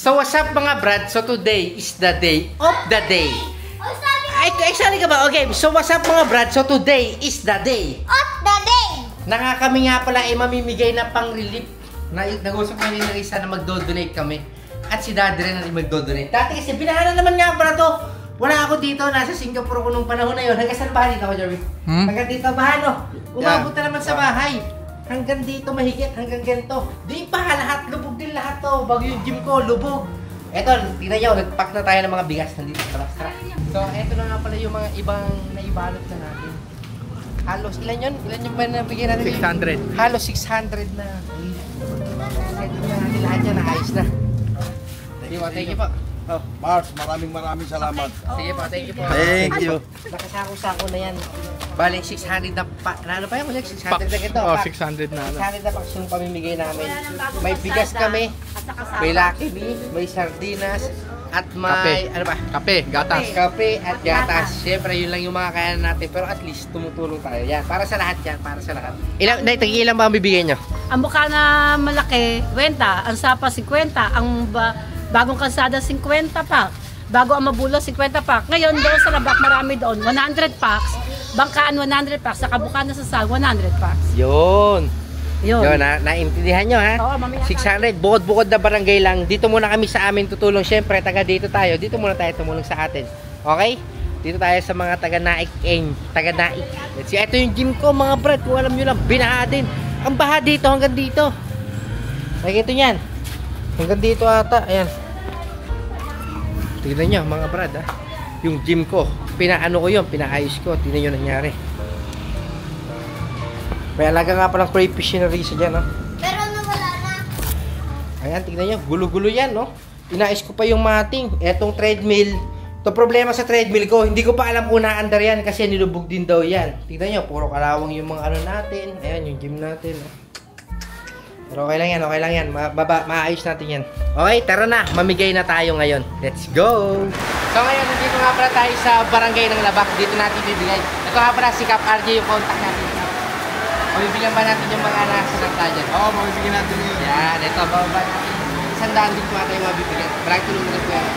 So what's up mga brad? So today is the day of the day. Ay, excited ka ba? Okay, so what's up mga brad? So today is the day of the day. Kami nga pala ay mamimigay na pang-relief. Nag-usap kami ni Risa na magdo-donate kami. At si Daddy rin na magdo-donate. Dati kasi binahala naman nga pala to. Wala ako dito, nasa Singapore ko nung panahon na yun. Hanggang saan bahay dito ako, Jerry? Hanggang dito bahay, no? Umabot na naman sa bahay. Hanggang dito mahigit, hanggang ganito. Di pa lahat, lubog din lahat to. Bago yung gym ko, lubog. Eto, tingnan nyo, nag-pack na tayo ng mga bigas nandito sa labas. So, eto na nga pala yung mga ibang naibalot na natin. Halos, ilan yun? Ilan yung ba nabigyan natin? 600. Halos 600 na. Eto na natin lahat yan, naayos na. Thank you po. Oh, Mars, maraming salamat. Sige po, thank you po. Thank you. Nakasako-sako na yan. Bale, 600 na pa. Ano pa yan? 600 na ito. Oh, 600 na. 600 na packs yung pamimigay namin. May bigas kami, may Lucky Bee, may sardinas, at may, ano ba? Kape, gatas. Kape at gatas. Siyempre, yun lang yung mga kaya natin. Pero at least, tumutulong tayo. Yan, para sa lahat yan. Para sa lahat. Ilan ba ang bibigyan nyo? Ang mukha na malaki, 20. Ang sapa, 50. Ang bagong kalsada, 50 pack. Bago ang mabulo, 50 pack. Ngayon, doon sa labak, marami doon. 100 packs. Bangkaan, 100 packs. Sa kabukan na sa sag, 100 packs. Yun. Yun. Naintindihan nyo, ha? Oo, mamaya 600. Bukod-bukod na barangay lang. Dito muna kami sa amin tutulong. Siyempre, taga dito tayo. Dito muna tayo tumulong sa atin. Okay? Dito tayo sa mga taga-naik. Taga-naik. Let's see. Ito yung gym ko, mga brad. Kung alam nyo lang, binaha din. Ang baha dito hanggang dito. Nakikita nyo yan. Hanggang dito ata. Ayan. Tignan nyo, mga brad, ha? Yung gym ko. Pinaano ko yun. Pinaayos ko. Tignan nyo nangyari. May alaga nga palang crayfish na Risa dyan, no? Pero nawala na. Ayan, tignan nyo. Gulo-gulo yan, no? Inaayos ko pa yung mating. Etong treadmill. Ito problema sa treadmill ko. Hindi ko pa alam kung naandar yan kasi nilubog din daw yan. Tignan nyo, puro kalawang yung mga ano natin. Ayan, yung gym natin, no? Pero okay lang yan, okay lang yan. Maayos natin yan. Okay, tara na. Mamigay na tayo ngayon. Let's go! So ngayon, nandito nga pala tayo sa barangay ng Labak. Dito natin bibigay. Ito nga pala si Cap RJ yung contact natin. Mabibigyan ba natin yung mga nasa salta dyan? Oo, mabibigyan natin yun. Yan, ito. Bababa natin. 100 din po natin yung mabibigyan. Maraming tulong na po yan.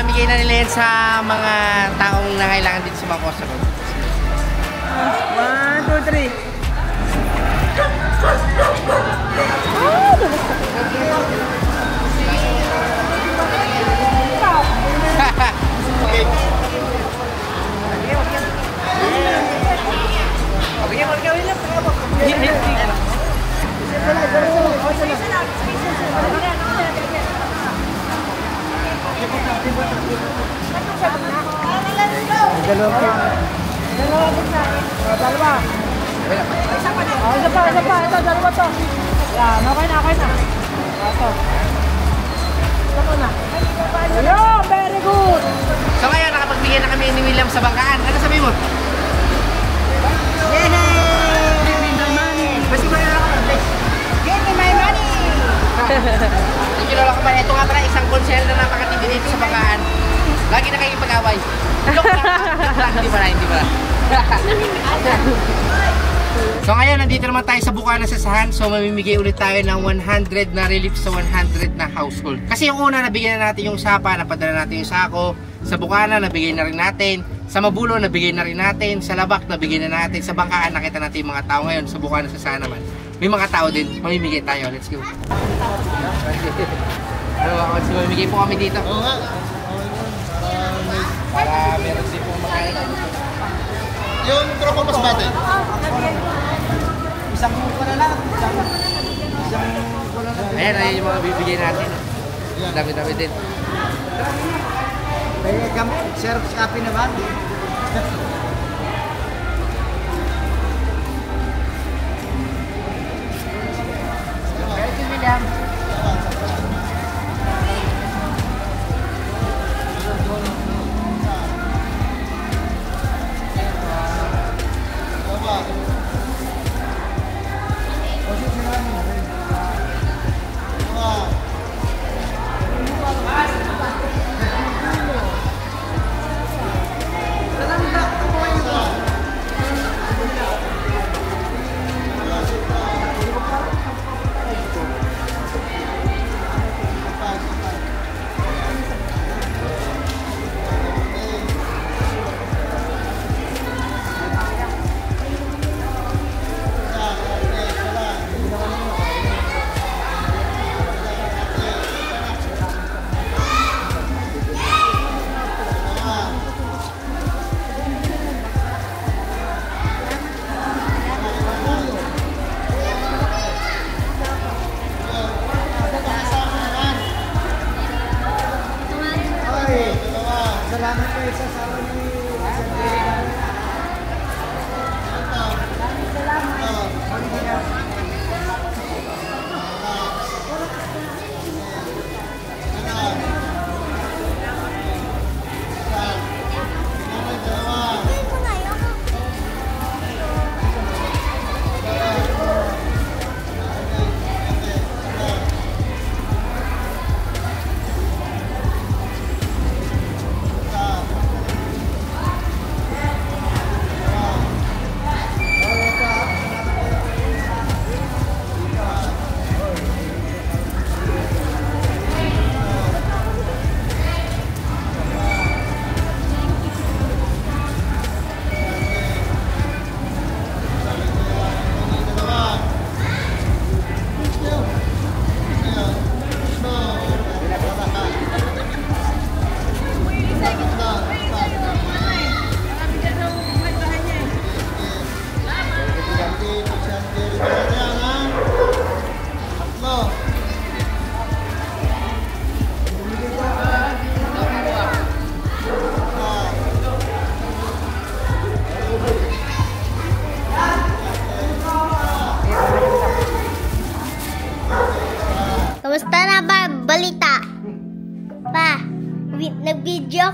Bigay na nila yan sa mga taong nangailangan dito sa mga customer. 1, 2, 3. Very good. So ngayon, nakapagbigay na kami ni William sa bangkaan. Ano sabi mo? Give me my money. Thank you, Lola Kapal. Ito nga pala, isang konsel na napakatindi dito sa bangkaan. Lagi na kayong pag-away. Hindi pala. So ngayon, nandito naman tayo sa Bukana sa Sahan. So mamimigay ulit tayo ng 100 na relief sa 100 na household. Kasi yung una, nabigyan na natin yung sapa, napadala natin yung sako. Sa Bukana, nabigay na rin natin. Sa Mabulo, nabigay na rin natin. Sa Labak, nabigay na natin. Sa Bangkaan, nakita natin yung mga tao ngayon. Sa Bukana sa Sahan naman, may mga tao din. Mamimigay tayo. Let's go. Mamimigay po kami dito. Oo nga. Para meron din po makain. Yung tropa mas bate. Isang ko na lang. Ayan, ayan yung mga bibigay natin. Dami-dami din. May Xerox copy na ba? Thank you, William.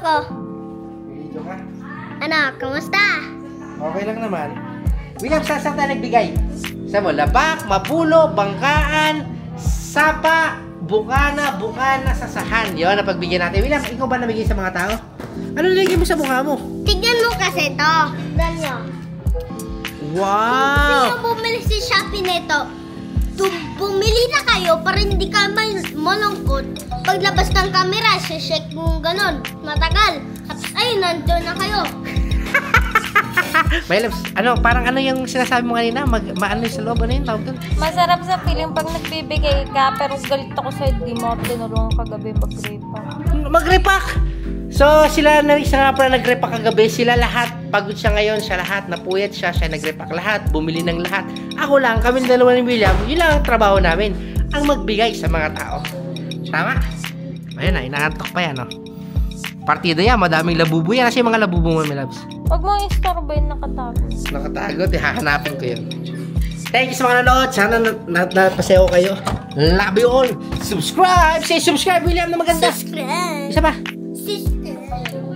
ako. Video ka? Anak, kamusta? Okay lang naman. William, saan tayo nagbigay? Sa mo, labak, mapulo, bangkaan, sapa, bukana, sasahan. Yun, napagbigyan natin. William, ikaw ba nabigay sa mga tao? Ano nilagay mo sa mukha mo? Tignan mo kasi to. Ganyo. Wow! Kung bumili si Shopee nito, bumili na kayo para hindi ka malungkot. Paglabas ng camera, shake mo ganon. Matagal. Tapos ayun, nandun na kayo. William, ano, parang ano yung sinasabi mo kanina? Maano yung sa loob? Ano yung tawag doon? Masarap sa feeling pag nagbibigay ka, pero galit ako sa'yo, di mo ako tinulungan kagabi mag-repack. Mag-repack! So, sila na isa nga pala nag-repack kagabi. Sila lahat, pagod siya ngayon, siya lahat, napuyat siya nag-repack lahat, bumili ng lahat. Ako lang, kami dalawa ni William, yun lang ang trabaho namin, ang magbigay sa mga tao. Tama? Ayun na, inaantok pa yan, no? Partida yan, madaming labubo yan. Kasi yung mga labubo mo, my loves. Huwag mo i-store ba yung nakatago? Nakatago, hahanapin ko yun. Thank you sa mga nanood. Sana napasaya ko kayo. Love you all. Subscribe! Say subscribe, William, na maganda. Subscribe. Isa pa. Subscribe.